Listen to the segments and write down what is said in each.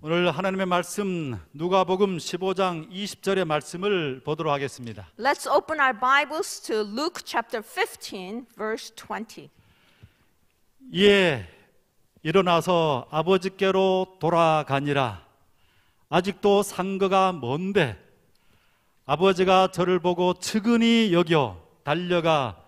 오늘 하나님의 말씀 누가복음 15장 20절의 말씀을 보도록 하겠습니다. Let's open our Bibles to Luke chapter 15, verse 20. 이에 일어나서 아버지께로 돌아가니라. 아직도 상거가 먼데 아버지가 저를 보고 측은히 여겨 달려가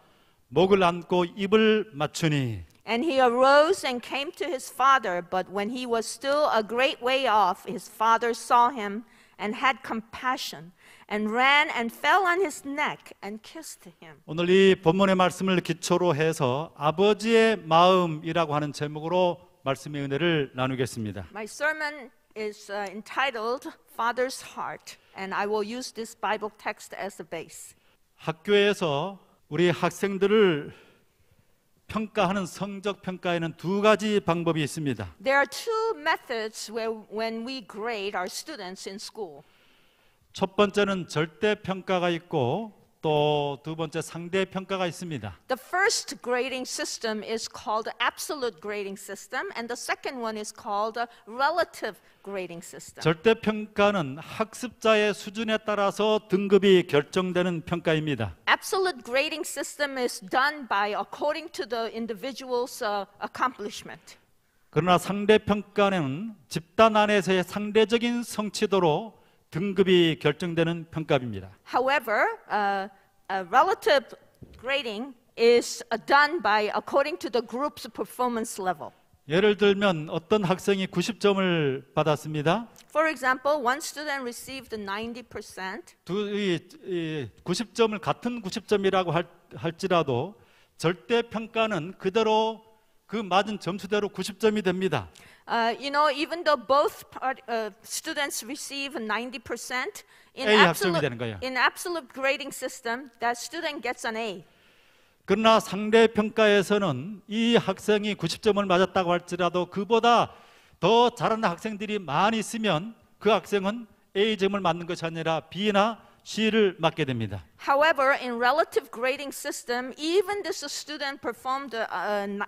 목을 안고 입을 맞추니 And he arose and came to his father, but when he was still a great way off, his father saw him and had compassion, and ran and fell on his neck and kissed him. 오늘 이 본문의 말씀을 기초로 해서 아버지의 마음이라고 하는 제목으로 말씀의 은혜를 나누겠습니다. My sermon is entitled Father's Heart, and I will use this Bible text as a base. 학교에서 우리 학생들을 평가하는 성적 평가에는 두 가지 방법이 있습니다. There are two methods when we grade our students in school. 첫 번째는 절대 평가가 있고 또 두 번째 상대 평가가 있습니다. The first grading system is called absolute grading system, and the second one is called a relative grading system. 절대 평가는 학습자의 수준에 따라서 등급이 결정되는 평가입니다. Absolute grading system is done by according to the individual's accomplishment. 그러나 상대 평가는 집단 안에서의 상대적인 성취도로 등급이 결정되는 평가입니다. However, relative grading is done by according to the group's performance level. 예를 들면 어떤 학생이 90점을 받았습니다. For example, one student received 90%. 90점을 같은 90점이라고 할지라도 절대 평가는 그대로 그 맞은 점수대로 90점이 됩니다. Even though both students receive 90%, in absolute grading system, that student gets an A. 그러나 상대 평가에서는 이 학생이 90점을 맞았다고 할지라도 그보다 더 잘하는 학생들이 많이 있으면 그 학생은 A점을 맞는 것이 아니라 B나 C를 맞게 됩니다. However, in relative grading system, even this student performed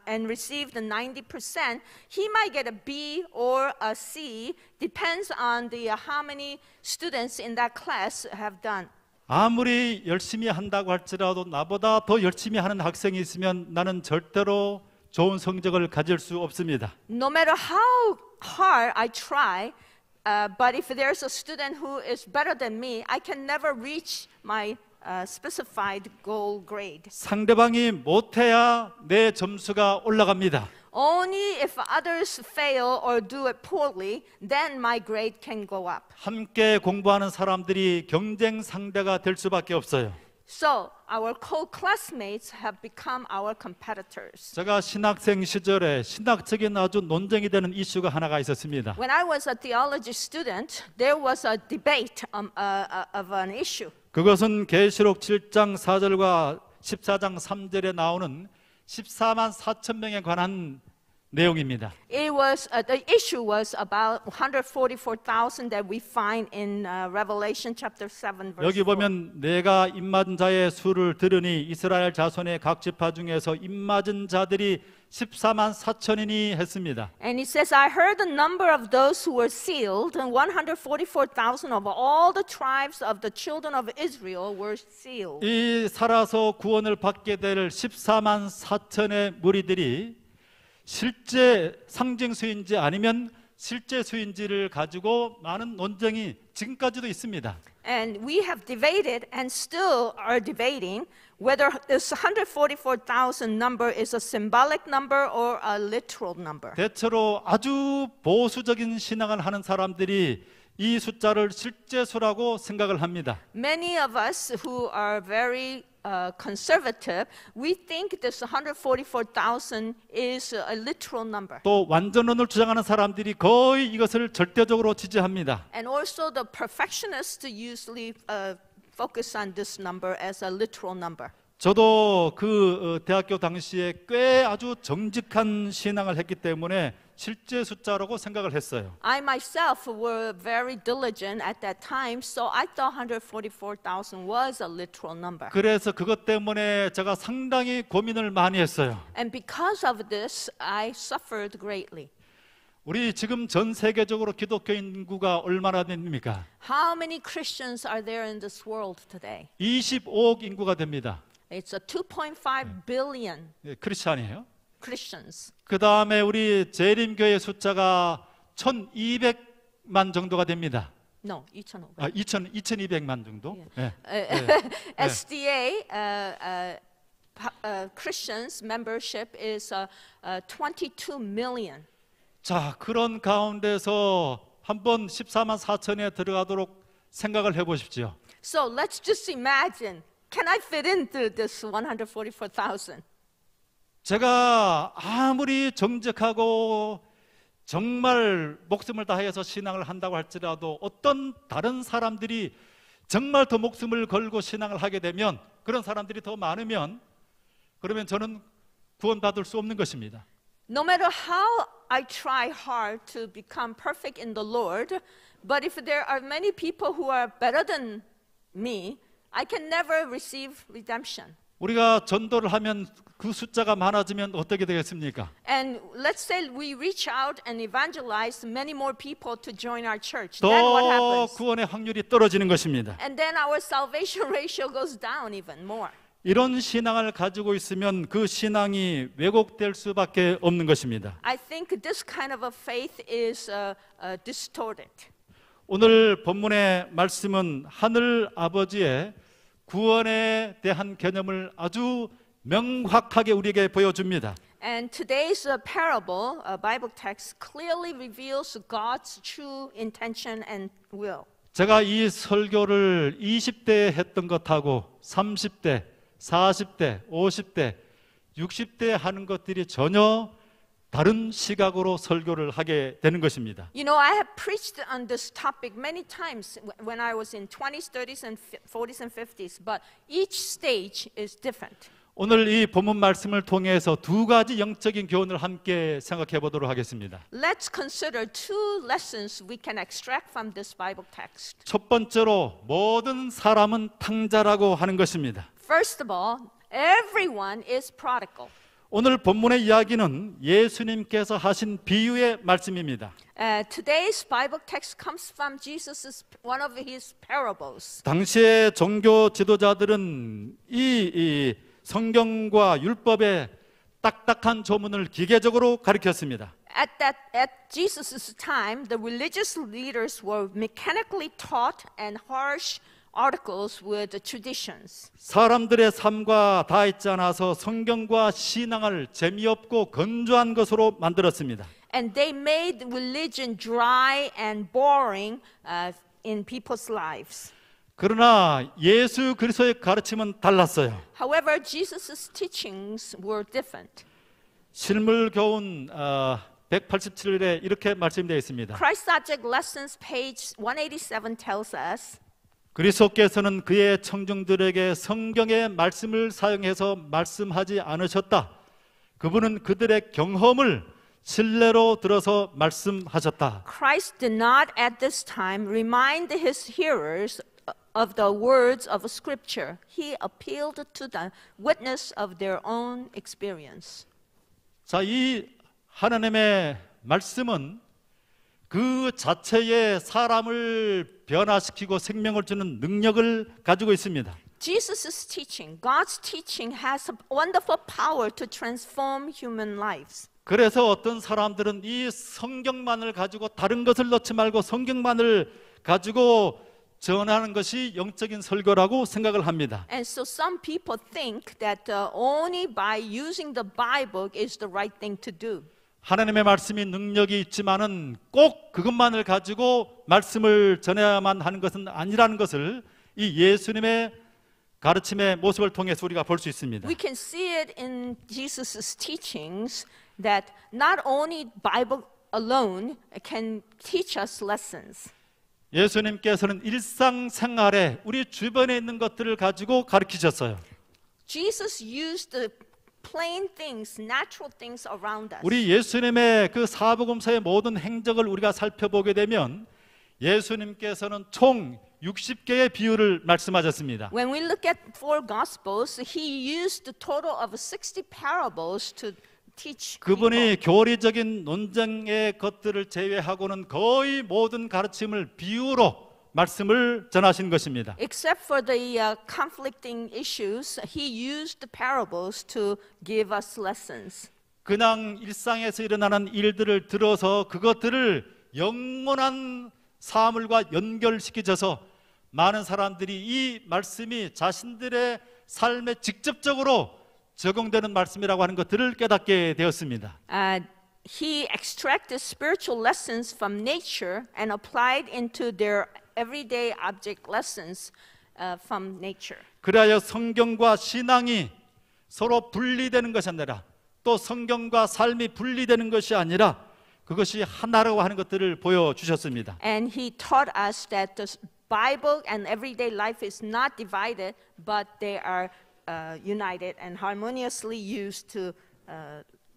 and received 90%, he might get a B or a C, depends on how many students in that class have done. 아무리 열심히 한다고 할지라도 나보다 더 열심히 하는 학생이 있으면 나는 절대로 좋은 성적을 가질 수 없습니다. No matter how hard I try, but if there's a student who is better than me, I can never reach my specified goal grade. 상대방이 못해야 내 점수가 올라갑니다. Only if others fail or do it poorly, then my grade can go up. 함께 공부하는 사람들이 경쟁 상대가 될 수밖에 없어요. So our co-classmates have become our competitors. 제가 신학생 시절에 신학적인 아주 논쟁이 되는 이슈가 하나가 있었습니다. When I was a theology student, there was a debate of an issue. 그것은 계시록 7장 4절과 14장 3절에 나오는 14만 4천 명에 관한 내용입니다. The issue was about 144,000 that we find in Revelation chapter 7 verse 4. 여기 보면 내가 입맞은 자의 수를 들으니 이스라엘 자손의 각 지파 중에서 입맞은 자들이 14만 4천이니 했습니다. And it says, I heard the number of those who were sealed, and 144,000 of all the tribes of the children of Israel were sealed. 이 살아서 구원을 받게 될 14만 4천의 무리들이 실제 상징수인지 아니면 실제 수인지를 가지고 많은 논쟁이 지금까지도 있습니다. And we have debated and still are debating whether this 144,000 number is a symbolic number or a literal number. 대체로 아주 보수적인 신앙을 하는 사람들이 이 숫자를 실제 수라고 생각을 합니다. Many of us who are very conservative, we think this 144,000 is a literal number. 또 완전론을 주장하는 사람들이 거의 이것을 절대적으로 지지합니다. And also the perfectionists usually focus on this number as a literal number. 저도 그 대학교 당시에 꽤 아주 정직한 신앙을 했기 때문에 실제 숫자라고 생각을 했어요. I myself were very diligent at that time, so I thought 144,000 was a literal number. 그래서 그것 때문에 제가 상당히 고민을 많이 했어요. And because of this, I suffered greatly. 우리 지금 전 세계적으로 기독교 인구가 얼마나 됩니까? How many Christians are there in this world today? 25억 인구가 됩니다. It's a 2.5 billion 예, 크리스찬이에요. Christians. 그 다음에 우리 재림교회 숫자가 1,200만 정도가 됩니다. No, 2,500. 2,200만 정도. 예. SDA Christians membership is 22 million. 자, 그런 가운데서 한번 14만 4천에 들어가도록 생각을 해보십시오. So let's just imagine, can I fit into this 144,000? 제가 아무리 정직하고 정말 목숨을 다해서 신앙을 한다고 할지라도 어떤 다른 사람들이 정말 더 목숨을 걸고 신앙을 하게 되면 그런 사람들이 더 많으면 그러면 저는 구원받을 수 없는 것입니다. No matter how I try hard to become perfect in the Lord, but if there are many people who are better than me, I can never receive redemption. 우리가 전도를 하면 그 숫자가 많아지면 어떻게 되겠습니까? And let's say we reach out and evangelize many more people to join our church. Then what 더 happens? 구원의 확률이 떨어지는 것입니다. And then our salvation ratio goes down even more. 이런 신앙을 가지고 있으면 그 신앙이 왜곡될 수밖에 없는 것입니다. I think this kind of a faith is distorted. 오늘 본문의 말씀은 하늘 아버지의 구원에 대한 개념을 아주 명확하게 우리에게 보여줍니다. And today's parable, Bible text, clearly reveals God's true intention and will. 제가 이 설교를 20대에 했던 것하고 30대, 40대, 50대, 60대 하는 것들이 전혀 다른 시각으로 설교를 하게 되는 것입니다. You know, I have preached on this topic many times when I was in 20s, 30s, and 40s and 50s, but each stage is different. 오늘 이 본문 말씀을 통해서 두 가지 영적인 교훈을 함께 생각해 보도록 하겠습니다. Let's consider two lessons we can extract from this Bible text. 첫 번째로 모든 사람은 탕자라고 하는 것입니다. First of all, everyone is prodigal. 오늘 본문의 이야기는 예수님께서 하신 비유의 말씀입니다. Today's Bible text comes from Jesus' one of his parables. 당시의 종교 지도자들은 이 성경과 율법의 딱딱한 조문을 기계적으로 가르쳤습니다. At Jesus' time, the religious leaders were mechanically taught and harsh articles with the traditions. 사람들의 삶과 닿지 않아서 성경과 신앙을 재미없고 건조한 것으로 만들었습니다. And they made religion dry and boring in people's lives. 그러나 예수 그리스도의 가르침은 달랐어요. However, Jesus' teachings were different. 실물교훈 187일에 이렇게 말씀되어 있습니다. Christ Object Lessons page 187 tells us 그리스도께서는 그의 청중들에게 성경의 말씀을 사용해서 말씀하지 않으셨다. 그분은 그들의 경험을 신뢰로 들어서 말씀하셨다. Christ did not at this time remind his hearers of the words of Scripture. He appealed to the witness of their own experience. 자, 이 하나님의 말씀은 그 자체의 사람을 변화시키고 생명을 주는 능력을 가지고 있습니다. Jesus' teaching, God's teaching has a wonderful power to transform human lives. 그래서 어떤 사람들은 이 성경만을 가지고 다른 것을 넣지 말고 성경만을 가지고 전하는 것이 영적인 설교라고 생각을 합니다. And so some people think that only by using the Bible is the right thing to do. 하나님의 말씀이 능력이 있지만은 꼭 그것만을 가지고 말씀을 전해야만 하는 것은 아니라는 것을 이 예수님의 가르침의 모습을 통해서 우리가 볼 수 있습니다. We can see it in Jesus' teachings that not only Bible alone can teach us lessons. 예수님께서는 일상생활에 우리 주변에 있는 것들을 가지고 가르치셨어요. Jesus used the plain things, natural things around us. 우리 예수님의 그 사복음서의 모든 행적을 우리가 살펴보게 되면 예수님께서는 총 60개의 비유를 말씀하셨습니다. When we look at four gospels, he used the total of 60 parables to teach people. 그분이 교리적인 논쟁의 것들을 제외하고는 거의 모든 가르침을 비유로 말씀을 전하신 것입니다. Except for the conflicting issues, he used the parables to give us lessons. 그냥 일상에서 일어나는 일들을 들어서 그것들을 영원한 사물과 연결시켜져서 많은 사람들이 이 말씀이 자신들의 삶에 직접적으로 적용되는 말씀이라고 하는 것들을 깨닫게 되었습니다. He extracted spiritual lessons from nature and applied into their everyday object lessons from nature. 그래야 성경과 신앙이 서로 분리되는 것이 아니라 또 성경과 삶이 분리되는 것이 아니라 그것이 하나라고 하는 것들을 보여주셨습니다. And he taught us that the Bible and everyday life is not divided, but they are united and harmoniously used to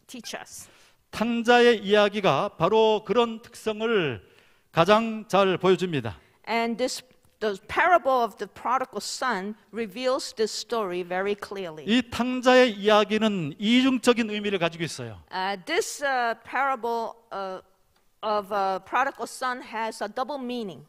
teach us. 탕자의 이야기가 바로 그런 특성을 가장 잘 보여줍니다. And the parable of the prodigal son reveals this story very clearly. 이 탕자의 이야기는 이중적인 의미를 가지고 있어요. This parable of prodigal son has a double meaning.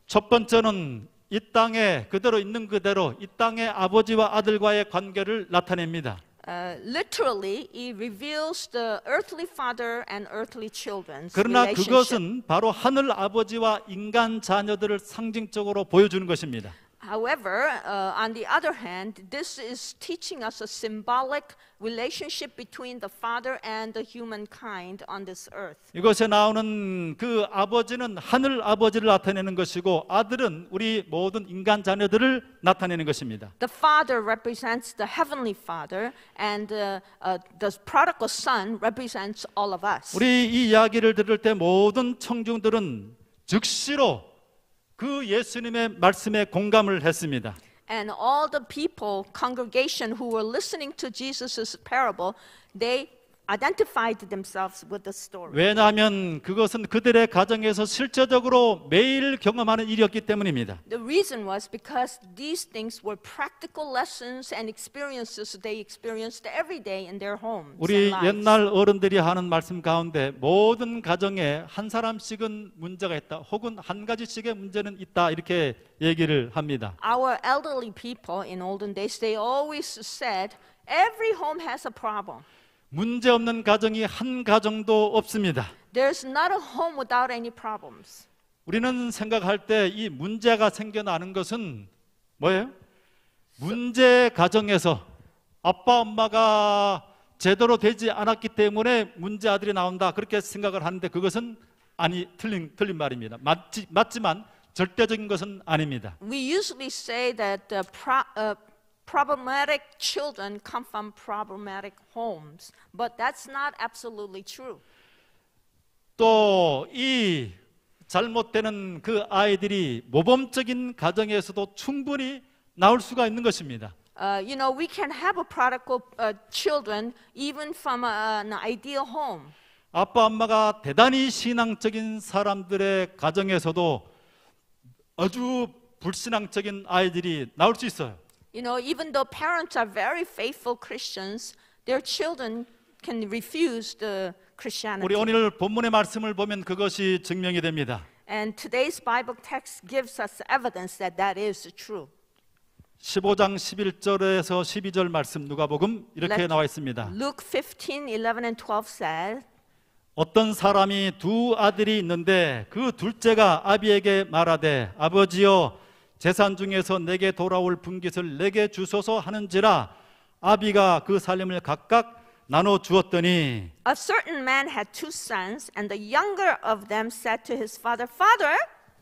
첫 번째는 이 땅에 그대로 있는 그대로 이 땅의 아버지와 아들과의 관계를 나타냅니다. Literally, he reveals the earthly father and earthly children's 그러나 relationship. 그것은 바로 하늘 아버지와 인간 자녀들을 상징적으로 보여주는 것입니다. However, on the other hand, this is teaching us a symbolic relationship between the Father and the humankind on this earth. 이것에 나오는 그 아버지는 하늘 아버지를 나타내는 것이고 아들은 우리 모든 인간 자녀들을 나타내는 것입니다. The Father represents the heavenly Father, and the prodigal son represents all of us. 우리 이 이야기를 들을 때 모든 청중들은 즉시로 그 예수님의 말씀에 공감을 했습니다. And all the people, congregation who were listening to Jesus' parable, they identified themselves with the story. 왜냐하면 그것은 그들의 가정에서 실제적으로 매일 경험하는 일이었기 때문입니다. The reason was because these things were practical lessons and experiences they experienced every day in their homes 우리 and lives. 옛날 어른들이 하는 말씀 가운데 모든 가정에 한 사람씩은 문제가 있다 혹은 한 가지씩의 문제는 있다 이렇게 얘기를 합니다. Our elderly people in olden days, they always said, every home has a problem. 문제 없는 가정이 한 가정도 없습니다. There's not a home without any problems. 우리는 생각할 때 이 문제가 생겨나는 것은 뭐예요? 문제 가정에서 아빠 엄마가 제대로 되지 않았기 때문에 문제 아들이 나온다 그렇게 생각을 하는데 그것은 틀린 말입니다. 맞지만 절대적인 것은 아닙니다. We usually say that problematic children come from problematic homes, but that's not absolutely true. 또 이 잘못되는 그 아이들이 모범적인 가정에서도 충분히 나올 수가 있는 것입니다. You know, we can have a prodigal children even from an ideal home. 아빠 엄마가 대단히 신앙적인 사람들의 가정에서도 아주 불신앙적인 아이들이 나올 수 있어요. You know, even though parents are very faithful Christians, their children can refuse the Christianity. 우리 오늘 본문의 말씀을 보면 그것이 증명이 됩니다. And today's Bible text gives us evidence that that is true. 15장 11절에서 12절 말씀 누가복음 이렇게 나와 있습니다. Luke 15, 11 and 12 says, 어떤 사람이 두 아들이 있는데 그 둘째가 아비에게 말하되 아버지여 재산 중에서 내게 돌아올 분깃을 내게 주소서 하는지라 아비가 그 살림을 각각 나눠 주었더니 A certain man had two sons, and the younger of them said to his father, Father,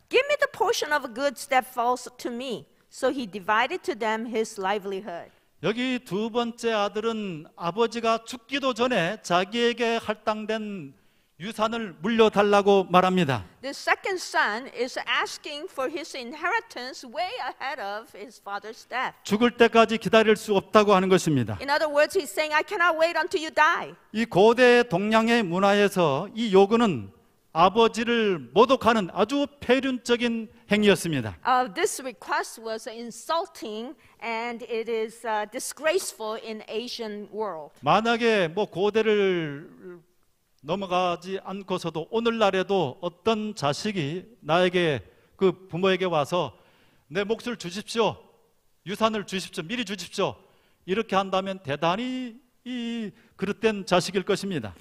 give me the portion of goods that falls to me. So he divided to them his livelihood. 여기 두 번째 아들은 아버지가 죽기도 전에 자기에게 할당된 유산을 물려달라고 말합니다. The second son is asking for his inheritance way ahead of his father's death. 죽을 때까지 기다릴 수 없다고 하는 것입니다. In other words, he's saying, I cannot wait until you die. 이 고대 동양의 문화에서 이 요구는 아버지를 모독하는 아주 폐륜적인 행위였습니다. This request was insulting and it is disgraceful in Asian world. 만약에 뭐 고대를 넘어가지 않고서도 오늘날에도 어떤 자식이 나에게 그 부모에게 와서 내 몫을 주십시오, 유산을 주십시오, 미리 주십시오 이렇게 한다면 대단히 이 그릇된 자식일 것입니다.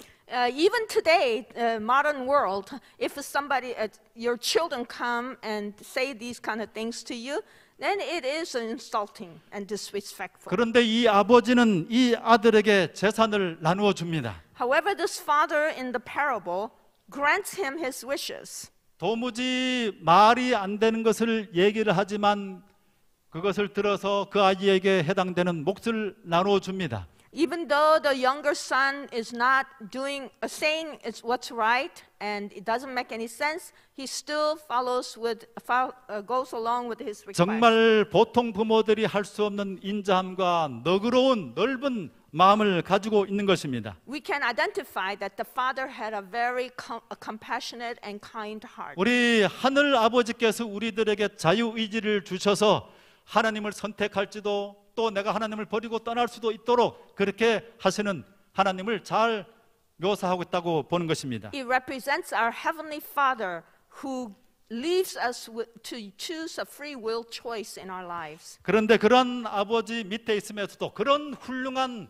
Even today, modern world, if somebody, your children come and say these kind of things to you, then it is insulting and disrespectful. 그런데 이 아버지는 이 아들에게 재산을 나누어 줍니다. However, this father in the parable grants him his wishes. 도무지 말이 안 되는 것을 얘기를 하지만 그것을 들어서 그 아이에게 해당되는 몫을 나누어 줍니다. Even though the younger son is not saying it's what's right and it doesn't make any sense, he still goes along with his request. 정말 보통 부모들이 할 수 없는 인자함과 너그러운 넓은 마음을 가지고 있는 것입니다. We can identify that the father had a very compassionate and kind heart. 우리 하늘 아버지께서 우리들에게 자유의지를 주셔서 하나님을 선택할지도 또 내가 하나님을 버리고 떠날 수도 있도록 그렇게 하시는 하나님을 잘 묘사하고 있다고 보는 것입니다. It represents our heavenly Father who leaves us to choose a free will choice in our lives. 그런데 그런 아버지 밑에 있으면서도 그런 훌륭한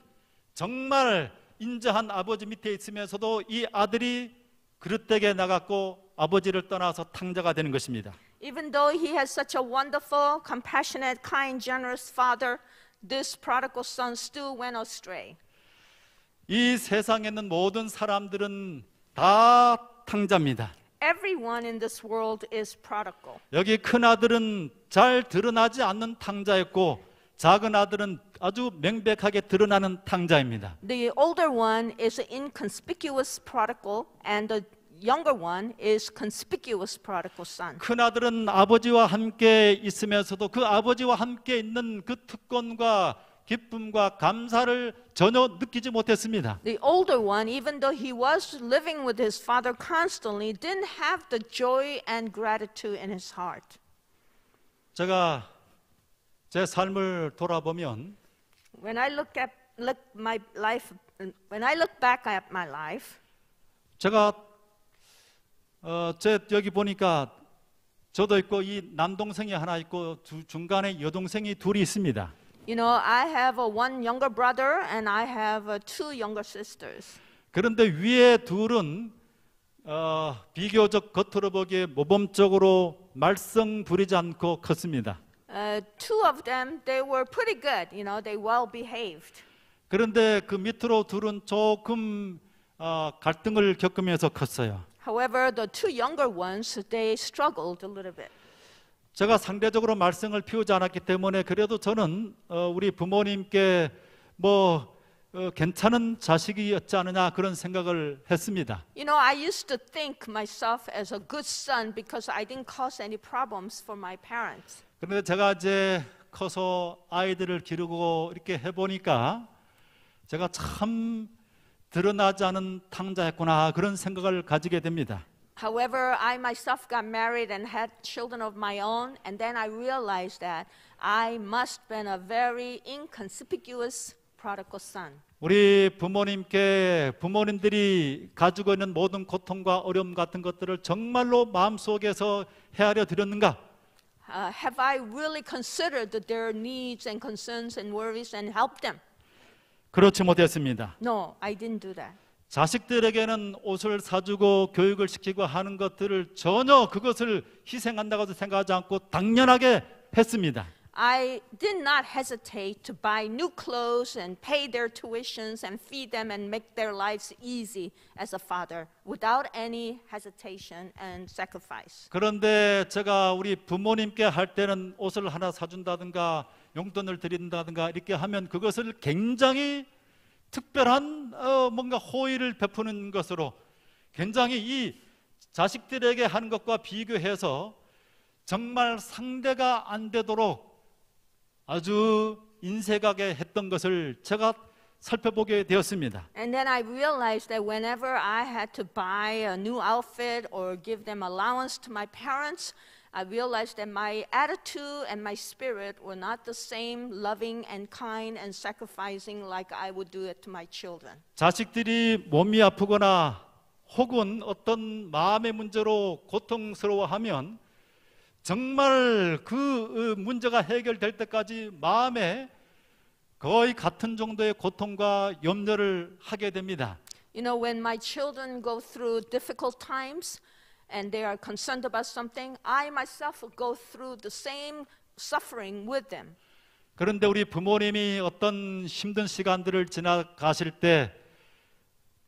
정말 인자한 아버지 밑에 있으면서도 이 아들이 그릇되게 나갔고 아버지를 떠나서 탕자가 되는 것입니다. Even though he has such a wonderful, compassionate, kind, generous father, this prodigal son still went astray. 이 세상에 있는 모든 사람들은 다 탕자입니다. Everyone in this world is prodigal. 여기 큰 아들은 잘 드러나지 않는 탕자였고 작은 아들은 아주 명백하게 드러나는 탕자입니다. The older one is an inconspicuous prodigal, and the younger one is conspicuous prodigal son. 큰 아들은 아버지와 함께 있으면서도 그 아버지와 함께 있는 그 특권과 기쁨과 감사를 전혀 느끼지 못했습니다. The older one, even though he was living with his father constantly, didn't have the joy and gratitude in his heart. 제가 제 삶을 돌아보면 When I look back at my life, 제가 제 여기 보니까 저도 있고 이 남동생이 하나 있고 중간에 여동생이 둘이 있습니다. you know, I have one younger brother and I have two younger sisters. 그런데 위에 둘은 비교적 겉으로 보기에 모범적으로 말썽 부리지 않고 컸습니다. Two of them, they were pretty good. You know, they well behaved. 그런데 그 밑으로 둘은 조금 갈등을 겪으면서 컸어요. However, the two younger ones, they struggled a little bit. 제가 상대적으로 말썽을 피우지 않았기 때문에 그래도 저는 우리 부모님께 괜찮은 자식이었지 않느냐 그런 생각을 했습니다. You know, I used to think myself as a good son because I didn't cause any problems for my parents. 그런데 제가 이제 커서 아이들을 기르고 이렇게 해보니까 제가 참 드러나지 않은 탕자였구나 그런 생각을 가지게 됩니다. However, I myself got married and had children of my own, and then I realized that I must have been a very inconspicuous prodigal son. 우리 부모님들이 가지고 있는 모든 고통과 어려움 같은 것들을 정말로 마음속에서 헤아려 드렸는가? Have I really considered their needs and concerns and worries and helped them? 그렇지 못했습니다. No, I didn't do that. 자식들에게는 옷을 사주고 교육을 시키고 하는 것들을 전혀 그것을 희생한다고 생각하지 않고 당연하게 했습니다. I did not hesitate to buy new clothes and pay their tuitions and feed them and make their lives easy as a father without any hesitation and sacrifice. 그런데 제가 우리 부모님께 할 때는 옷을 하나 사준다든가 용돈을 드린다든가 이렇게 하면 그것을 굉장히 특별한 뭔가 호의를 베푸는 것으로 굉장히 이 자식들에게 하는 것과 비교해서 정말 상대가 안 되도록 아주 인색하게 했던 것을 제가 살펴보게 되었습니다. And then I realized that whenever I had to buy a new outfit or give them allowance to my parents, I realized that my attitude and my spirit were not the same loving and kind and sacrificing like I would do it to my children. 자식들이 몸이 아프거나 혹은 어떤 마음의 문제로 고통스러워하면 정말 그 문제가 해결될 때까지 마음에 거의 같은 정도의 고통과 염려를 하게 됩니다. You know, when my children go through difficult times and they are concerned about something, I myself will go through the same suffering with them. 그런데 우리 부모님이 어떤 힘든 시간들을 지나가실 때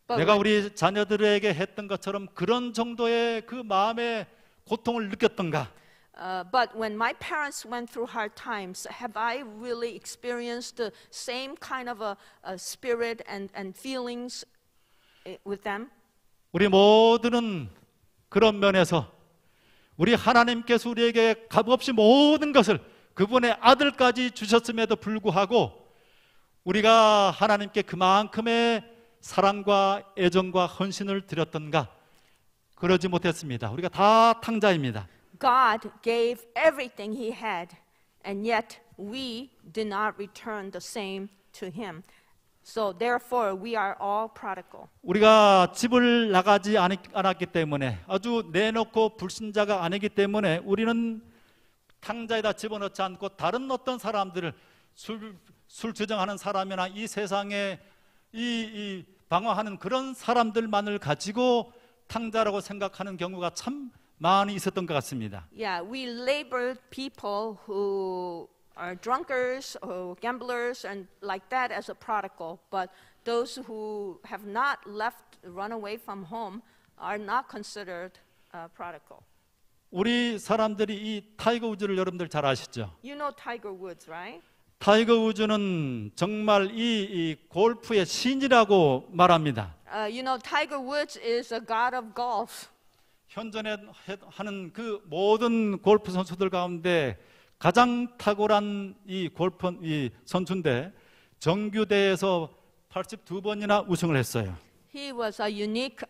내가 우리 자녀들에게 했던 것처럼 그런 정도의 그 마음의 고통을 느꼈던가? But when my parents went through hard times, have I really experienced the same kind of a spirit and feelings with them? 우리 모두는 그런 면에서 우리 하나님께서 우리에게 값없이 모든 것을 그분의 아들까지 주셨음에도 불구하고 우리가 하나님께 그만큼의 사랑과 애정과 헌신을 드렸던가? 그러지 못했습니다. 우리가 다 탕자입니다. God gave everything He had, and yet we did not return the same to Him. So therefore, we are all prodigal. 우리가 집을 나가지 않았기 때문에 아주 내놓고 불신자가 아니기 때문에 우리는 탕자에다 집어넣지 않고 다른 어떤 사람들을 술 주정하는 사람이나 이 세상에 이 방황하는 그런 사람들만을 가지고 탕자라고 생각하는 경우가 참 많이 있었던 것 같습니다. Yeah, we labeled people who are drunkards or gamblers and like that as a prodigal, but those who have not run away from home are not considered prodigal. 우리 사람들이 이 타이거 우즈를 여러분들 잘 아시죠? You know Tiger Woods, right? 타이거 우즈는 정말 이 골프의 신이라고 말합니다. You know Tiger Woods is a god of golf. 현존에 하는 그 모든 골프 선수들 가운데 가장 탁월한 이 선수인데 정규 대회에서 82번이나 우승을 했어요. He was a unique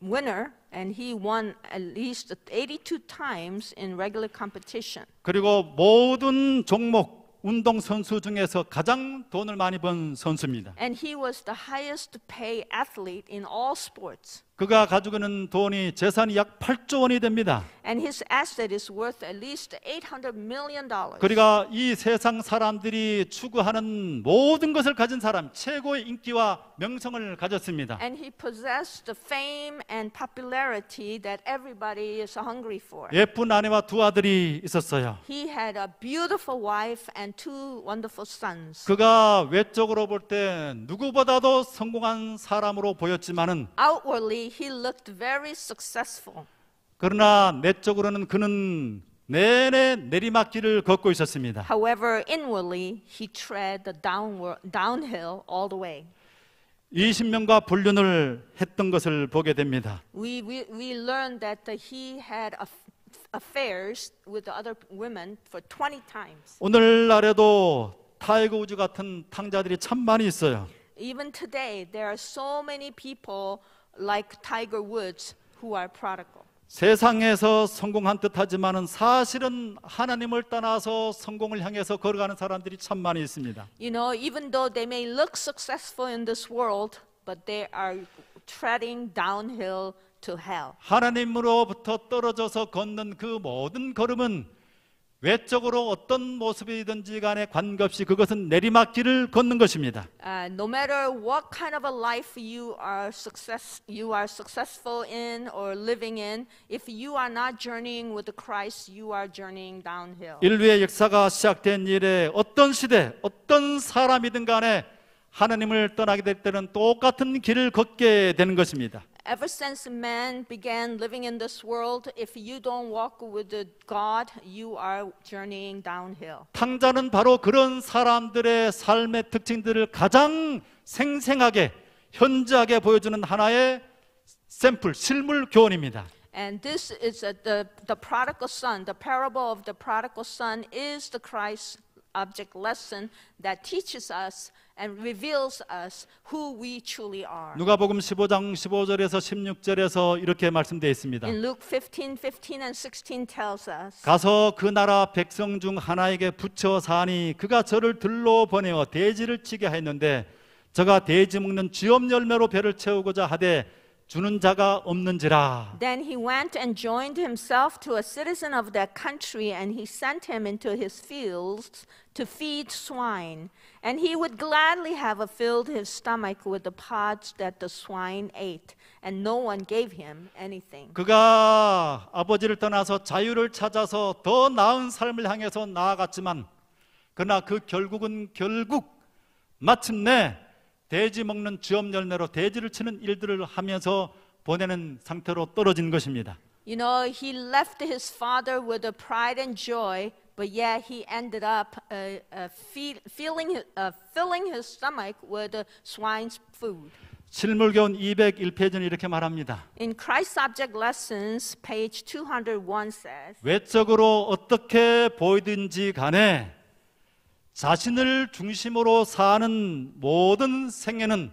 winner, and he won at least 82 times in regular competition. 그리고 모든 종목 운동 선수 중에서 가장 돈을 많이 번 선수입니다. And he was the highest paid athlete in all sports. 그가 가지고 있는 돈이 재산이 약 8조 원이 됩니다. And his asset is worth at least $800 million. 그러니까 이 세상 사람들이 추구하는 모든 것을 가진 사람, 최고의 인기와 명성을 가졌습니다. And he possessed the fame and popularity that everybody is hungry for. 예쁜 아내와 두 아들이 있었어요. He had a beautiful wife and two wonderful sons. 그가 외적으로 볼 때 누구보다도 성공한 사람으로 보였지만은 Outwardly, he looked very successful. 그러나 내적으로는 그는 내내 내리막길을 걷고 있었습니다. However, inwardly, he tread the downhill all the way. 20명과 불륜을 했던 것을 보게 됩니다. We learned that he had affairs with the other women for 20 times. 오늘날에도 타이거 우즈 같은 탕자들이 참 많이 있어요. Even today, there are so many people like Tiger Woods who are prodigal. 세상에서 성공한 듯하지만은 사실은 하나님을 떠나서 성공을 향해서 걸어가는 사람들이 참 많이 있습니다. You know, even though they may look successful in this world, but they are treading downhill to hell. 하나님으로부터 떨어져서 걷는 그 모든 걸음은 외적으로 어떤 모습이든지 간에 관계없이 그것은 내리막길을 걷는 것입니다. No matter what kind of a life you are successful in or living in, if you are not journeying with the Christ, you are journeying downhill. 인류의 역사가 시작된 이래 어떤 시대, 어떤 사람이든 간에 하나님을 떠나게 될 때는 똑같은 길을 걷게 되는 것입니다. Ever since man began living in this world, if you don't walk with the God, you are journeying downhill. 탕자는 바로 그런 사람들의 삶의 특징들을 가장 생생하게 현저하게 보여주는 하나의 샘플, 실물 교훈입니다. And this is the prodigal son. The parable of the prodigal son is the Christ object lesson that teaches us and reveals us who we truly are. 누가복음 15장 15절에서 16절에서 이렇게 말씀되어 있습니다. In Luke 15:15 and 16 tells us, 가서 그 나라 백성 중 하나에게 붙여 사니 그가 저를 들로 보내어 돼지를 치게 하였는데 저가 돼지 먹는 쥐엄 열매로 배를 채우고자 하되 주는 자가 없는지라. Then he went and joined himself to a citizen of that country, and he sent him into his fields to feed swine. And he would gladly have filled his stomach with the pods that the swine ate, and no one gave him anything. 그가 아버지를 떠나서 자유를 찾아서 더 나은 삶을 향해서 나아갔지만 그러나 그 결국 마침내 돼지 먹는 쥐엄 열매로 돼지를 치는 일들을 하면서 보내는 상태로 떨어진 것입니다. You know, he left his father with a pride and joy, but yet he ended up filling his stomach with the swine's food. 실물교훈 201페이지는 이렇게 말합니다. In Christ Object Lessons, page 201 says, 외적으로 어떻게 보이든지 간에 자신을 중심으로 사는 모든 생애는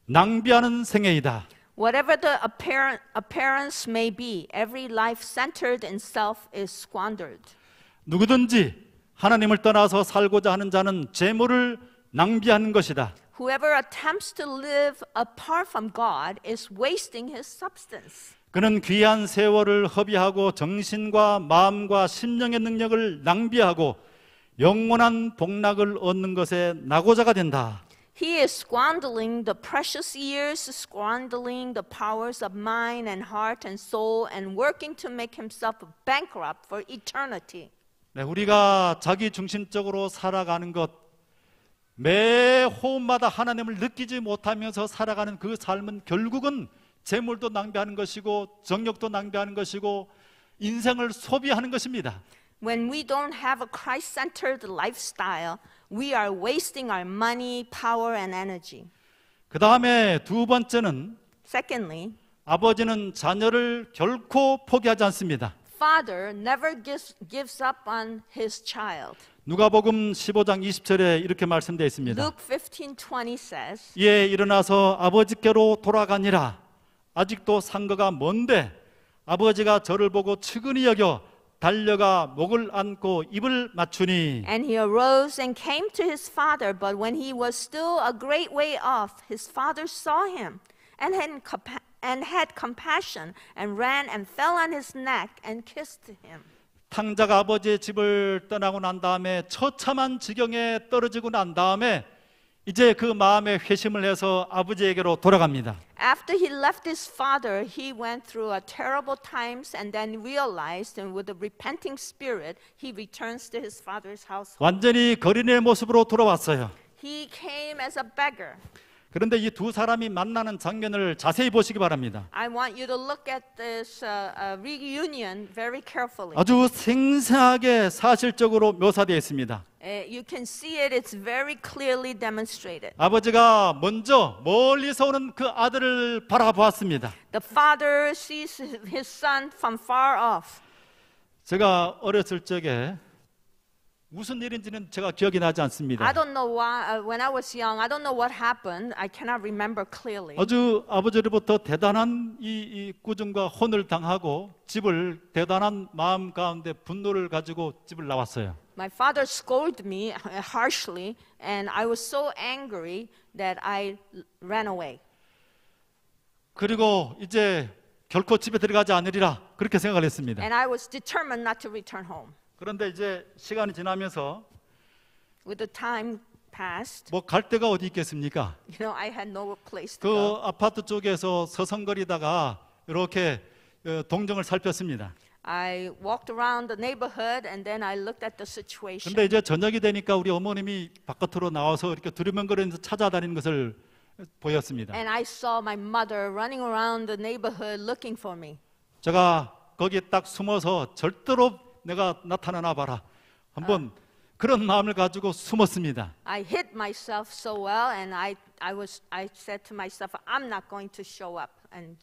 낭비하는 생애이다. Whatever the appearance may be, every life centered in self is squandered. 누구든지 하나님을 떠나서 살고자 하는 자는 재물을 낭비하는 것이다. Whoever attempts to live apart from God is wasting his substance. 그는 귀한 세월을 허비하고 정신과 마음과 심령의 능력을 낭비하고 영원한 복락을 얻는 것에 낙오자가 된다. He is squandering the precious years, squandering the powers of mind and heart and soul, and working to make himself bankrupt for eternity. 네, 우리가 자기 중심적으로 살아가는 것, 매 호흡마다 하나님을 느끼지 못하면서 살아가는 그 삶은 결국은 재물도 낭비하는 것이고 정력도 낭비하는 것이고 인생을 소비하는 것입니다. When we don't have a Christ-centered lifestyle, we are wasting our money, power, and energy. 그 다음에 두 번째는 Secondly, 아버지는 자녀를 결코 포기하지 않습니다. Father never gives up on his child. 누가복음 15장 20절에 이렇게 말씀되어 있습니다. Luke 15:20 says, 이에 일어나서 아버지께로 돌아가니라. 아직도 상거가 먼데 아버지가 저를 보고 측은히 여겨 달려가 목을 안고 입을 맞추니. And he arose and came to his father, but when he was still a great way off, his father saw him and had compassion and ran and fell on his neck and kissed him. 탕자가 아버지의 집을 떠나고 난 다음에 처참한 지경에 떨어지고 난 다음에 이제 그 마음에 회심을 해서 아버지에게로 돌아갑니다. After he left his father, he went through a terrible times and then realized, and with a repenting spirit, he returns to his father's house. 완전히 거린의 모습으로 돌아왔어요. He came as a beggar. 그런데 이 두 사람이 만나는 장면을 자세히 보시기 바랍니다. I want you to look at this reunion very carefully. 아주 생생하게 사실적으로 묘사되어 있습니다. You can see it, it's very clearly demonstrated. 아버지가 먼저 멀리서 오는 그 아들을 바라보았습니다. The father sees his son from far off. 제가 어렸을 적에 무슨 일인지는 제가 기억이 나지 않습니다. I don't know why, when I was young, I don't know what happened. I cannot remember clearly. 아주 아버지로부터 대단한 이 꾸중과 혼을 당하고 집을 대단한 마음 가운데 분노를 가지고 집을 나왔어요. My father scolded me harshly, and I was so angry that I ran away. 그리고 이제 결코 집에 들어가지 않으리라 그렇게 생각을 했습니다. And I was determined not to return home. 그런데 이제 시간이 지나면서 With the time passed, 뭐 갈 데가 어디 있겠습니까? you know, I had no place to 그 go. 아파트 쪽에서 서성거리다가 이렇게 동정을 살폈습니다. I walked around the neighborhood, and then I looked at the situation. 근데 이제 저녁이 되니까 우리 어머님이 바깥으로 나와서 이렇게 두리번거리면서 찾아다니는 것을 보였습니다. And I saw my mother running around the neighborhood looking for me. 제가 거기에 딱 숨어서 절대로 내가 나타나나 봐라. 한번 그런 마음을 가지고 숨었습니다. I hid myself so well, and I said to myself, I'm not going to show up.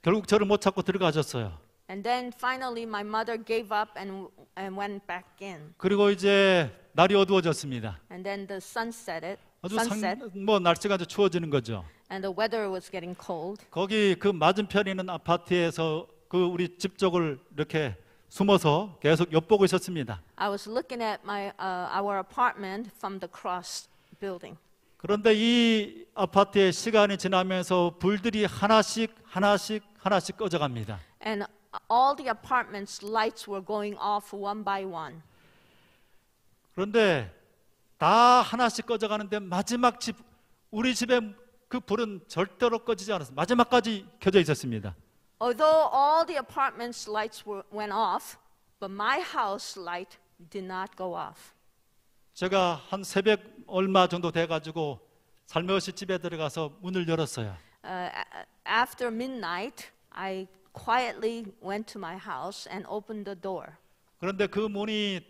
결국 저를 못 찾고 들어가셨어요. And then finally my mother gave up and went back in. 그리고 이제 날이 어두워졌습니다. And then the sun set it. 아주 sunset, 날씨가 아주 추워지는 거죠. and the weather was getting cold. 거기 그 맞은편에 있는 아파트에서 그 우리 집 쪽을 이렇게 숨어서 계속 엿보고 있었습니다. I was looking at our apartment from the cross building. 그런데 이 아파트의 시간이 지나면서 불들이 하나씩 꺼져갑니다. And all the apartments' lights were going off one by one. 그런데 다 하나씩 꺼져가는데 마지막 집, 우리 집의 그 불은 절대로 꺼지지 않았습니다. 마지막까지 켜져 있었습니다. Although all the apartments' lights went off, but my house light did not go off. 제가 한 새벽 얼마 정도 돼가지고 살며시 집에 들어가서 문을 열었어요. After midnight, I quietly went to my house and opened the door. 그런데 그 문이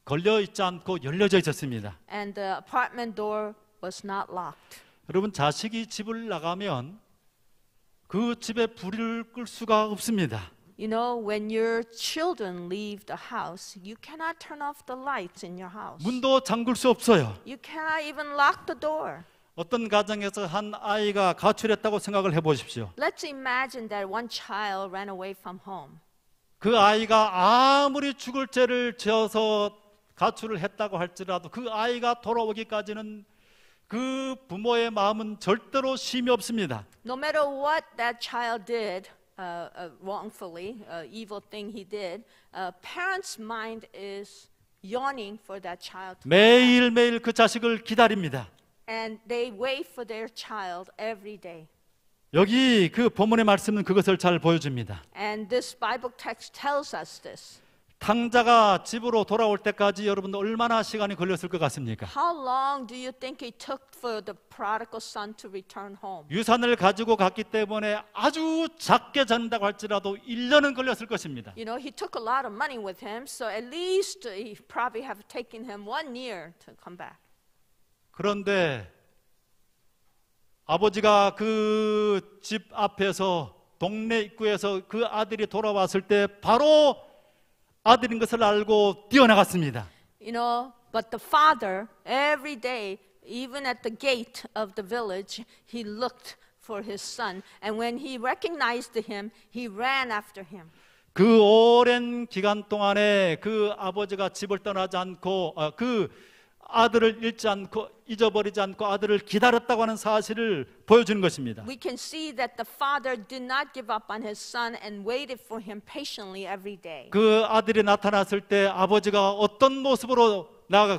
걸려 있지 않고 열려져 있었습니다. And the apartment door was not locked. 여러분, 자식이 집을 나가면 그 집에 불을 끌 수가 없습니다. You know, when your children leave the house, you cannot turn off the lights in your house. 문도 잠글 수 없어요. You cannot even lock the door. 어떤 가정에서 한 아이가 가출했다고 생각을 해보십시오. Let's imagine that one child ran away from home. 그 아이가 아무리 죽을 죄를 지어서 가출을 했다고 할지라도 그 아이가 돌아오기까지는 그 부모의 마음은 절대로 쉼이 없습니다. No matter what that child did wrongfully, evil thing he did, parents' mind is yearning for that child. 매일매일 그 자식을 기다립니다. And they wait for their child every day. 여기 그 본문의 말씀은 그것을 잘 보여줍니다. And this Bible text tells us this. 탕자가 집으로 돌아올 때까지 여러분 얼마나 시간이 걸렸을 것 같습니까? How long do you think it took for the prodigal son to return home? 유산을 가지고 갔기 때문에 아주 작게 잔다고 할지라도 1년은 걸렸을 것입니다. You know, he took a lot of money with him, so at least he probably have taken him 1 year to come back. 그런데 아버지가 그 집 앞에서 동네 입구에서 그 아들이 돌아왔을 때 바로 아들인 것을 알고 뛰어나갔습니다. You know, but the father, every day, even at the gate of the village, he looked for his son. And when he recognized him, he ran after him. 그 오랜 기간 동안에 그 아버지가 집을 떠나지 않고 그 아들을 잊어버리지 않고 아들을 기다렸다고 하는 사실을 보여주는 것입니다. We can see that the father did not give up on his son and waited for him patiently every day. 그 아들이 나타났을 때 아버지가 어떤 모습으로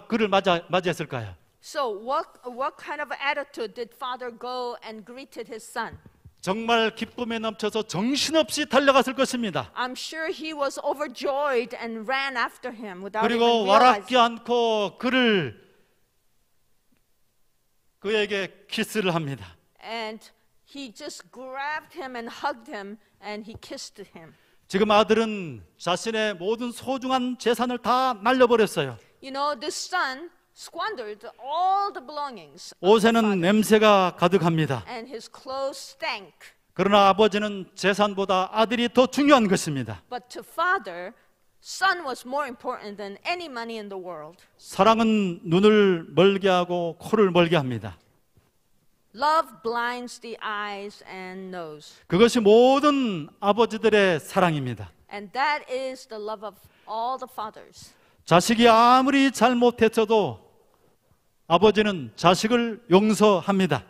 그를 맞이했을까요? So what kind of attitude did father go and greeted his son? 정말 기쁨에 넘쳐서 정신없이 달려갔을 것입니다. I'm sure he was overjoyed and ran after him without 그리고 even 와락기 realizing. 않고 그에게 키스를 합니다. And he just grabbed him and hugged him and he kissed him. 지금 아들은 자신의 모든 소중한 재산을 다 날려버렸어요. You know, this son squandered all the belongings of the 옷에는 father, 냄새가 가득합니다. and his clothes stank. 그러나 아버지는 재산보다 아들이 더 중요한 것입니다. But to father, son was more important than any money in the world. 사랑은 눈을 멀게 하고 코를 멀게 합니다. Love blinds the eyes and nose. 그것이 모든 아버지들의 사랑입니다. And that is the love of all the fathers. 자식이 아무리 잘못했어도 아버지는 자식을 용서합니다.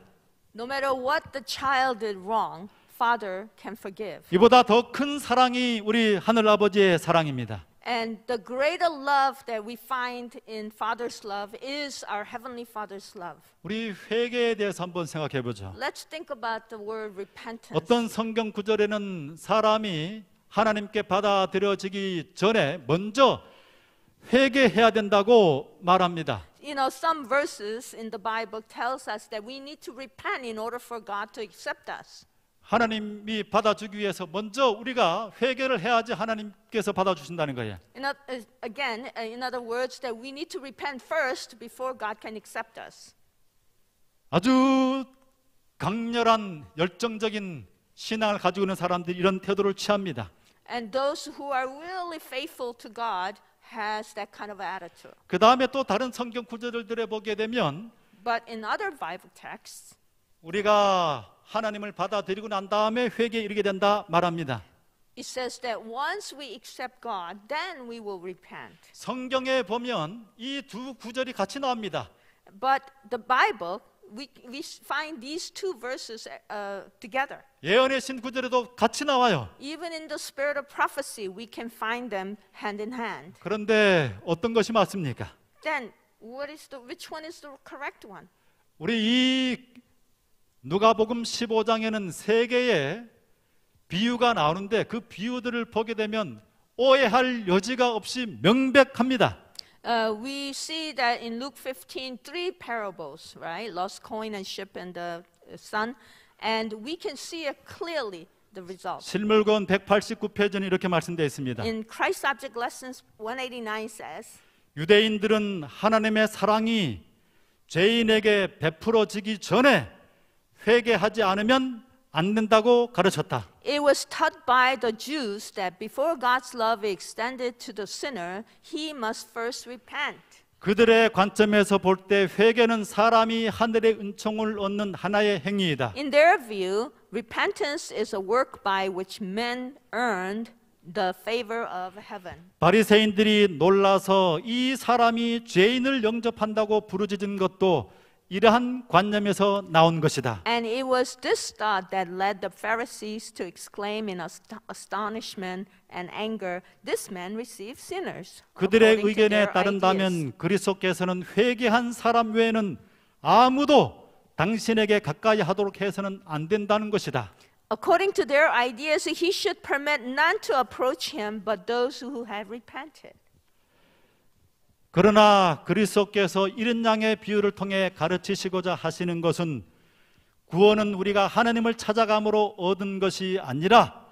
No matter what the child did wrong, father can forgive. 이보다 더 큰 사랑이 우리 하늘 아버지의 사랑입니다. And the greater love that we find in father's love is our heavenly father's love. 우리 회개에 대해서 한번 생각해 보죠. Let's think about the word repentance. 어떤 성경 구절에는 사람이 하나님께 받아들여지기 전에 먼저 회개해야 된다고 말합니다. You know, some verses in the Bible tells us that we need to repent in order for God to accept us. 하나님이 받아주기 위해서 먼저 우리가 회개를 해야지 하나님께서 받아주신다는 거예요. In other words, that we need to repent first before God can accept us. 아주 강렬한 열정적인 신앙을 가지고 있는 사람들이 이런 태도를 취합니다. And those who are really faithful to God has that kind of attitude. 그 다음에 또 다른 성경 구절들을 보게 되면 But in other Bible texts, 우리가 하나님을 받아들이고 난 다음에 회개에 이르게 된다 말합니다. it says that once we accept God, then we will repent. 성경에 보면 이 두 구절이 같이 나옵니다. But the Bible, we find these two verses together. 예언의 신 구절에도 같이 나와요. Even in the spirit of prophecy, we can find them hand in hand. 그런데 어떤 것이 맞습니까? Then, which one is the correct one? 우리 이 누가복음 15장에는 세 개의 비유가 나오는데 그 비유들을 보게 되면 오해할 여지가 없이 명백합니다. We see that in Luke 15, three parables, right? Lost coin and ship and the son. And we can see it clearly, the result. 실물권 189페이지는 이렇게 말씀되어 있습니다. In Christ Object Lessons 189 says, 유대인들은 하나님의 사랑이 죄인에게 베풀어지기 전에 회개하지 않으면 안 된다고 가르쳤다. it was taught by the Jews that before God's love is extended to the sinner, he must first repent. 그들의 관점에서 볼 때 회개는 사람이 하늘의 은총을 얻는 하나의 행위이다. In their view, repentance is a work by which men earned the favor of heaven. 바리새인들이 놀라서 이 사람이 죄인을 영접한다고 부르짖은 것도 이러한 관념에서 나온 것이다. And it was this thought that led the Pharisees to exclaim in astonishment and anger, "This man receives sinners." 그들의 according to 의견에 their ideas. 따른다면 그리스도께서는 회개한 사람 외에는 아무도 당신에게 가까이 하도록 해서는 안 된다는 것이다. According to their ideas, he should permit none to approach him but those who have repented. 그러나 그리스도께서 이런 양의 비유를 통해 가르치시고자 하시는 것은 구원은 우리가 하나님을 찾아감으로 얻은 것이 아니라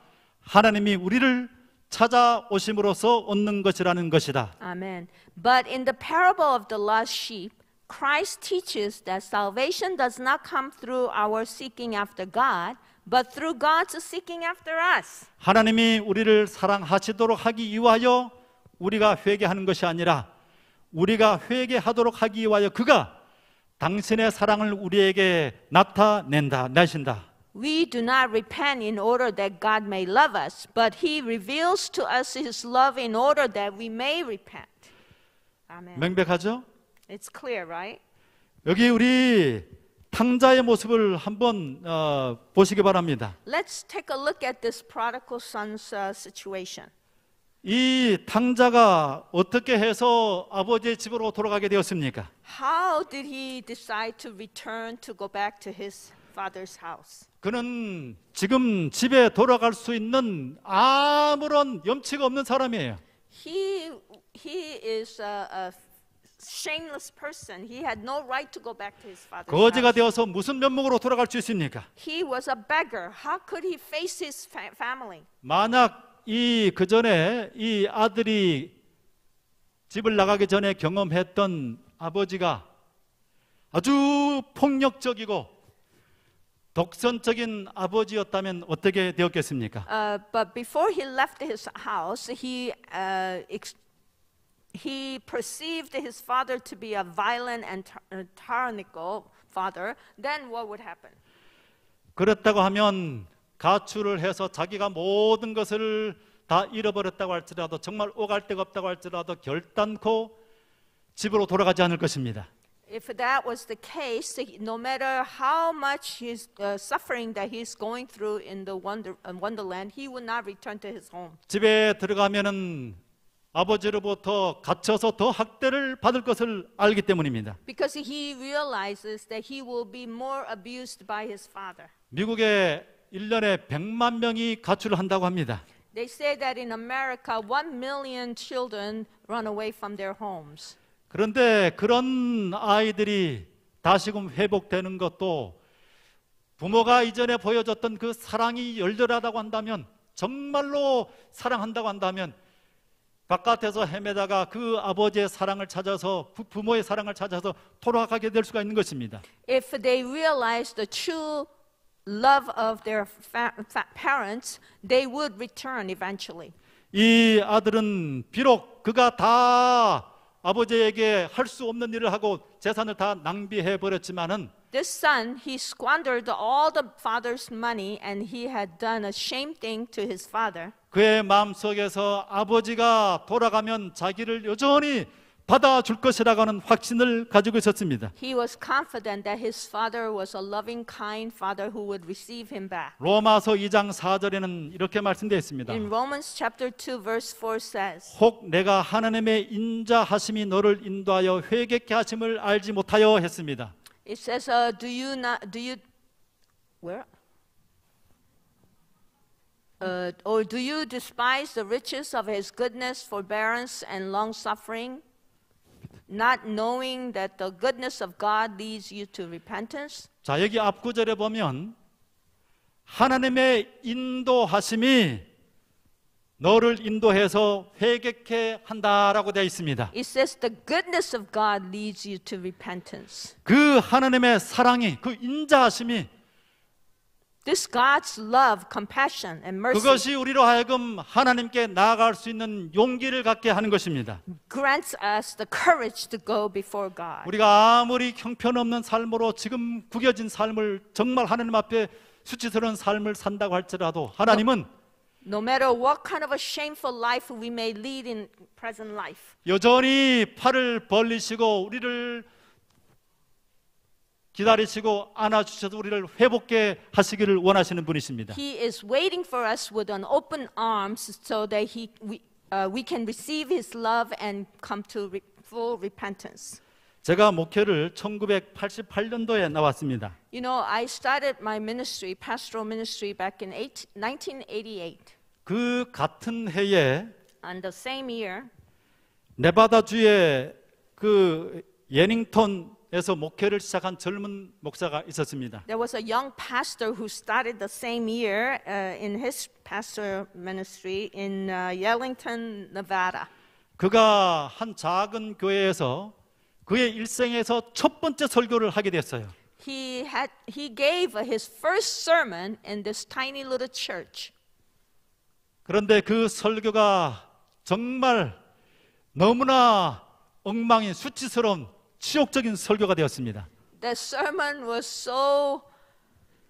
하나님이 우리를 찾아오심으로써 얻는 것이라는 것이다. Amen. But in the parable of the lost sheep, Christ teaches that salvation does not come through our seeking after God, but through God's seeking after us. 하나님이 우리를 사랑하시도록 하기 위하여 우리가 회개하는 것이 아니라 우리가 회개하도록 하기 위하여 그가 당신의 사랑을 우리에게 나신다. We do not repent in order that God may love us, but He reveals to us His love in order that we may repent. Amen. 명백하죠? It's clear, right? 여기 우리 탕자의 모습을 한번 보시기 바랍니다. Let's take a look at this prodigal son's situation. 이 탕자가 어떻게 해서 아버지의 집으로 돌아가게 되었습니까? How did he decide to return to go back to his father's house? 그는 지금 집에 돌아갈 수 있는 아무런 염치가 없는 사람이에요. He is a shameless person. He had no right to go back to his father's 거지가 house. 되어서 무슨 면목으로 돌아갈 수 있습니까? He was a beggar. How could he face his family? 만약 그 전에 이 아들이 집을 나가기 전에 경험했던 아버지가 아주 폭력적이고 독선적인 아버지였다면 어떻게 되었겠습니까? But before he left his house, he perceived his father to be a violent and tyrannical father. Then what would happen? 그렇다고 하면 가출을 해서 자기가 모든 것을 다 잃어버렸다고 할지라도 정말 오갈 데가 없다고 할지라도 결단코 집으로 돌아가지 않을 것입니다. If that was the case, no matter how much his suffering that he's going through in the wonderland, he would not return to his home. 집에 들어가면은 아버지로부터 갇혀서 더 학대를 받을 것을 알기 때문입니다. Because he realizes that he will be more abused by his father. 미국에 1년에 100만 명이 가출을 한다고 합니다. They say that in America, 1 million children run away from their homes. 그런데 그런 아이들이 다시금 회복되는 것도 부모가 이전에 보여줬던 그 사랑이 열렬하다고 한다면, 정말로 사랑한다고 한다면 바깥에서 헤매다가 그 아버지의 사랑을 찾아서, 부모의 사랑을 찾아서 돌아가게 될 수가 있는 것입니다. If they realize the true love of their parents, they would return eventually. 이 아들은 비록 그가 다 아버지에게 할 수 없는 일을 하고 재산을 다 낭비해 버렸지만은 this son, he squandered all the father's money and he had done a shame thing to his father. 그의 마음속에서 아버지가 돌아가면 자기를 여전히 받아줄 것이라고 하는 확신을 가지고 있었습니다. He was confident that his father was a loving, kind father who would receive him back. 로마서 2장 4절에는 이렇게 말씀되어 있습니다. In Romans chapter 2 verse 4 says, 혹 내가 하나님의 인자하심이 너를 인도하여 회개케 하심을 알지 못하여 했습니다. it says, where? Or do you despise the riches of his goodness, forbearance, and long suffering, not knowing that the goodness of God leads you to repentance? 자, 여기 앞 구절에 보면 하나님의 인도하심이 너를 인도해서 회개케 한다라고 되어 있습니다. It says the goodness of God leads you to repentance. 그 하나님의 사랑이, 그 인자하심이 This God's love, compassion, and mercy 그것이 우리로 하여금 하나님께 나아갈 수 있는 용기를 갖게 하는 것입니다. grants us the courage to go before God. 우리가 아무리 형편없는 삶으로 지금 구겨진 삶을 정말 하나님 앞에 수치스러운 삶을 산다고 할지라도 하나님은 No matter what kind of a shameful life we may lead in present life, 여전히 팔을 벌리시고 우리를 기다리시고 안아주셔서 우리를 회복케 하시기를 원하시는 분이십니다. He is waiting for us with an open arms so that we can receive His love and come to full repentance. 제가 목회를 1988년도에 나왔습니다. You know, I started my ministry, pastoral ministry, back in 1988. 그 같은 해에 And the same year, 네바다주의 그 예닝턴에서 목회를 시작한 젊은 목사가 있었습니다. there was a young pastor who started the same year in his pastoral ministry in Yellington, Nevada. 그가 한 작은 교회에서 그의 일생에서 첫 번째 설교를 하게 됐어요. He gave his first sermon in this tiny little church. 그런데 그 설교가 정말 너무나 엉망인 수치스러운 치욕적인 설교가 되었습니다. The sermon was so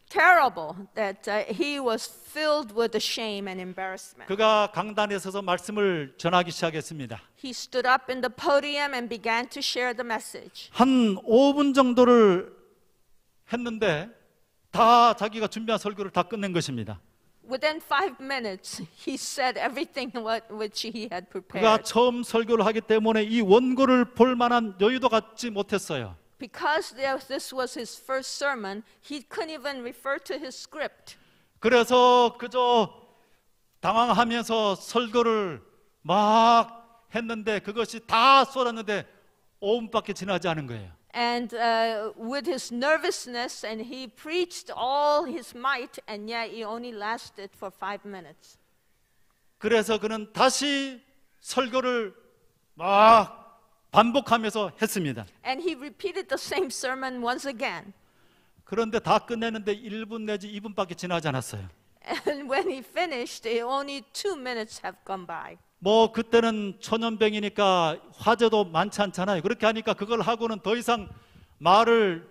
terrible that he was filled with the shame and embarrassment. 그가 강단에 서서 말씀을 전하기 시작했습니다. He stood up in the podium and began to share the message. 한 5분 정도를 했는데 다 자기가 준비한 설교를 다 끝낸 것입니다. Within 5 minutes, he said everything which he had 그가 prepared. 처음 설교를 하기 때문에 이 원고를 볼 만한 여유도 갖지 못했어요. Because this was his first sermon, he couldn't even refer to his script. 그래서 그저 당황하면서 설교를 막 했는데 그것이 다 쏟았는데 5분밖에 지나지 않은 거예요. And with his nervousness, and he preached all his might, and yet it only lasted for 5 minutes. 그래서 그는 다시 설교를 막 반복하면서 했습니다. And he repeated the same sermon once again. 그런데 다 끝내는데 1분 내지 2분밖에 지나지 않았어요. And when he finished, only 2 minutes have gone by. 뭐 그때는 초년병이니까 화제도 많지 않잖아요. 그렇게 하니까 그걸 하고는 더 이상 말을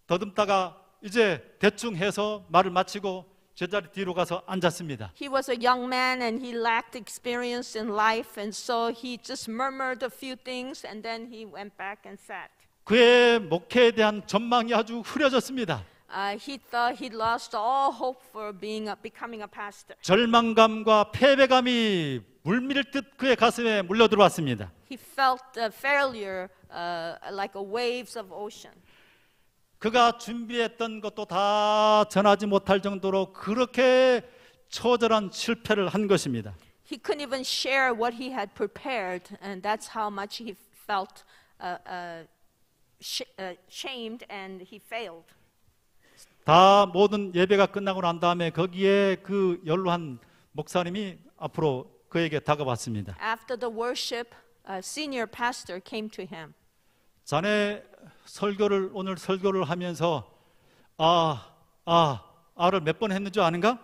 더듬다가 이제 대충 해서 말을 마치고 제자리 뒤로 가서 앉았습니다. He was a young man and he lacked experience in life, and so he just murmured a few things and then he went back and sat. 그의 목회에 대한 전망이 아주 흐려졌습니다. He thought he'd lost all hope for becoming a pastor. 절망감과 패배감이 물밀듯 그의 가슴에 물려 들어왔습니다. He felt failure like a waves of ocean. 그가 준비했던 것도 다 전하지 못할 정도로 그렇게 처절한 실패를 한 것입니다. He couldn't even share what he had prepared, and that's how much he felt shamed, and he failed. 다 모든 예배가 끝나고 난 다음에 거기에 그 연로한 목사님이 앞으로 그에게 다가왔습니다. After the worship, a senior pastor came to him. 자네 오늘 설교를 하면서 아를 몇 번 했는 줄 아는가?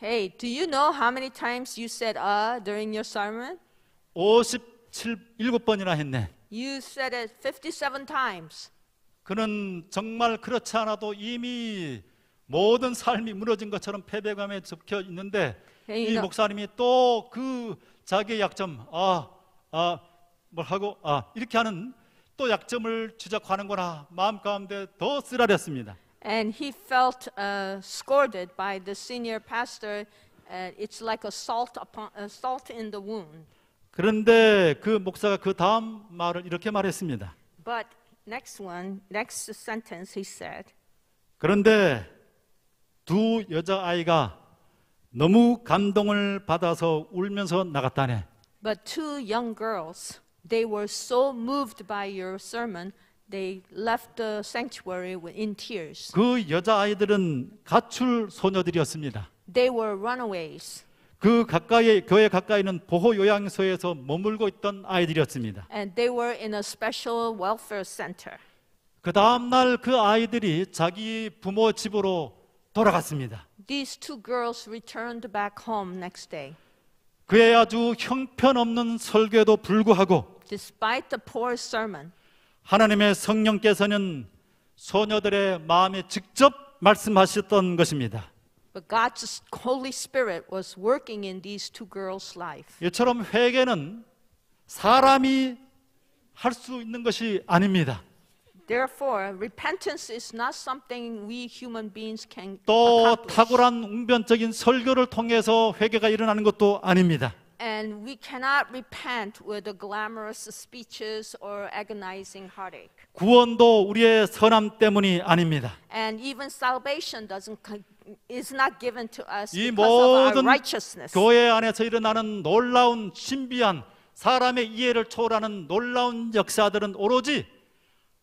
Hey, do you know how many times you said during your sermon? 57번이나 했네. You said it 57 times. 그는 정말 그렇지 않아도 이미 모든 삶이 무너진 것처럼 패배감에 접혀 있는데 Hey, 이 목사님이 또 그 자기의 약점, 이렇게 하는 또 약점을 지적하는구나 마음 가운데 더 쓰라렸습니다. And he felt scolded by the senior pastor. It's like a salt in the wound. 그런데 그 목사가 그 다음 말을 이렇게 말했습니다. But next sentence, he said, 그런데 두 여자아이가 너무 감동을 받아서 울면서 나갔다네. but two young girls, they were so moved by your sermon, they left the sanctuary in tears. 그 여자아이들은 가출 소녀들이었습니다. They were runaways. 그 교회 가까이는 보호 요양소에서 머물고 있던 아이들이었습니다. And they were in a special welfare center. 그 다음 날 그 아이들이 자기 부모 집으로 돌아갔습니다. These two girls returned back home next day. 그의 아주 형편없는 설교에도 불구하고 Despite the poor sermon, 하나님의 성령께서는 소녀들의 마음에 직접 말씀하셨던 것입니다. but God's Holy Spirit was working in these two girls' life. 이처럼 회개는 사람이 할 수 있는 것이 아닙니다. Therefore, repentance is not something we human beings can 또 accomplish. 탁월한 웅변적인 설교를 통해서 회개가 일어나는 것도 아닙니다. And we cannot repent with the glamorous speeches or agonizing heartache. 구원도 우리의 선함 때문이 아닙니다. And even salvation is not given to us 이 because of our 모든 righteousness. 교회 안에서 일어나는 놀라운 신비한 사람의 이해를 초월하는 놀라운 역사들은 오로지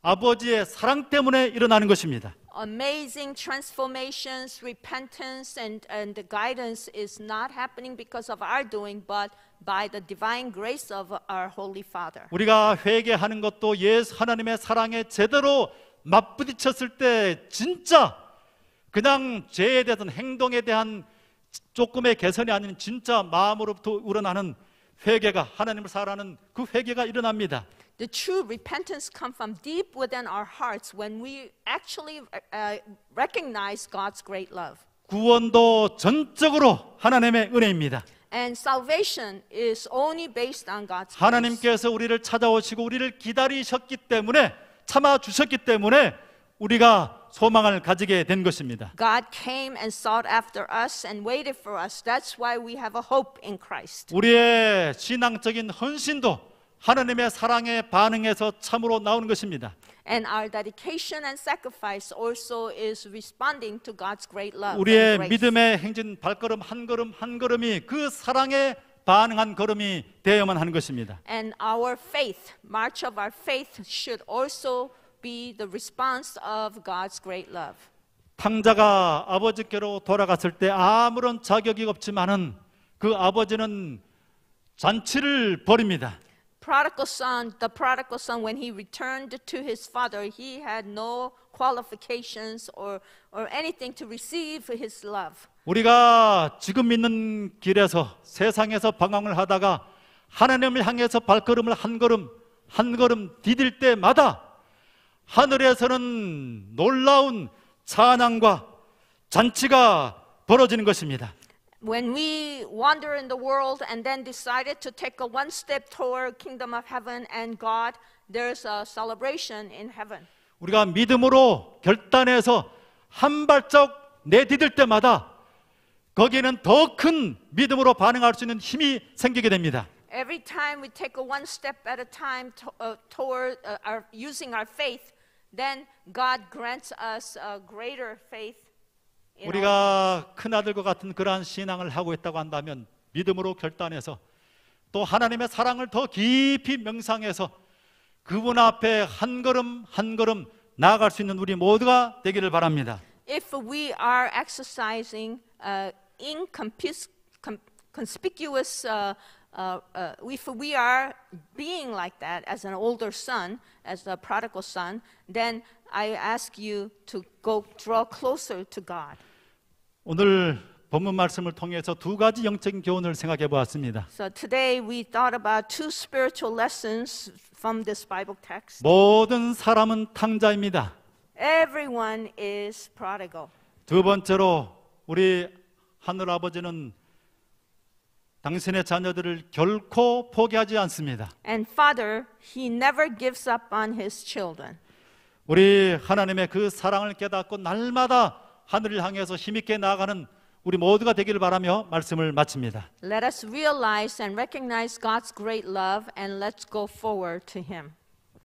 아버지의 사랑 때문에 일어나는 것입니다. Amazing transformations, repentance, and the guidance is not happening because of our doing, but by the divine grace of our Holy Father. 우리가 회개하는 것도 예수 하나님의 사랑에 제대로 맞부딪혔을 때 진짜 그냥 죄에 대한 행동에 대한 조금의 개선이 아닌 진짜 마음으로부터 우러나는 회개가 하나님을 사랑하는 그 회개가 일어납니다. The true repentance comes from deep within our hearts when we actually recognize God's great love. 구원도 전적으로 하나님의 은혜입니다. And salvation is only based on God's grace. 하나님께서 우리를 찾아오시고 우리를 기다리셨기 때문에 참아 주셨기 때문에 우리가 소망을 가지게 된 것입니다. God came and sought after us and waited for us. That's why we have a hope in Christ. 우리의 신앙적인 헌신도 하나님의 사랑에 반응해서 참으로 나오는 것입니다. And our dedication and sacrifice also is responding to God's great love. 우리의 and grace. 믿음의 행진 발걸음 한 걸음 한 걸음이 그 사랑에 반응한 걸음이 되어야만 하는 것입니다. And our faith, march of our faith should also be the response of God's great love. 탕자가 아버지께로 돌아갔을 때 아무런 자격이 없지만은 그 아버지는 잔치를 벌입니다. The prodigal son, when he returned to his father, he had no qualifications or anything to receive his love. 우리가 지금 있는 길에서 세상에서 방황을 하다가 하나님을 향해서 발걸음을 한 걸음 한 걸음 디딜 때마다 하늘에서는 놀라운 찬양과 잔치가 벌어지는 것입니다. When we wander in the world and then decided to take a one step toward kingdom of heaven and God, there's a celebration in heaven. 우리가 믿음으로 결단해서 한 발짝 내디딜 때마다 거기에는 더 큰 믿음으로 반응할 수 있는 힘이 생기게 됩니다. Every time we take a one step at a time toward using our faith, then God grants us a greater faith. 우리가 큰아들과 같은 그러한 신앙을 하고 있다고 한다면 믿음으로 결단해서 또 하나님의 사랑을 더 깊이 명상해서 그분 앞에 한 걸음 한 걸음 나아갈 수 있는 우리 모두가 되기를 바랍니다. If we are exercising inconspicuous, if we are being like that as an older son, as a prodigal son, then I ask you to draw closer to God. 오늘 본문 말씀을 통해서 두 가지 영적인 교훈을 생각해 보았습니다. So today we thought about two spiritual lessons from this Bible text. 모든 사람은 탕자입니다. Everyone is prodigal. 두 번째로 우리 하늘 아버지는 당신의 자녀들을 결코 포기하지 않습니다. And Father, He never gives up on His children. 우리 하나님의 그 사랑을 깨닫고 날마다 하늘을 향해서 힘있게 나아가는 우리 모두가 되기를 바라며 말씀을 마칩니다. Let us realize and recognize God's great love and let's go forward to Him.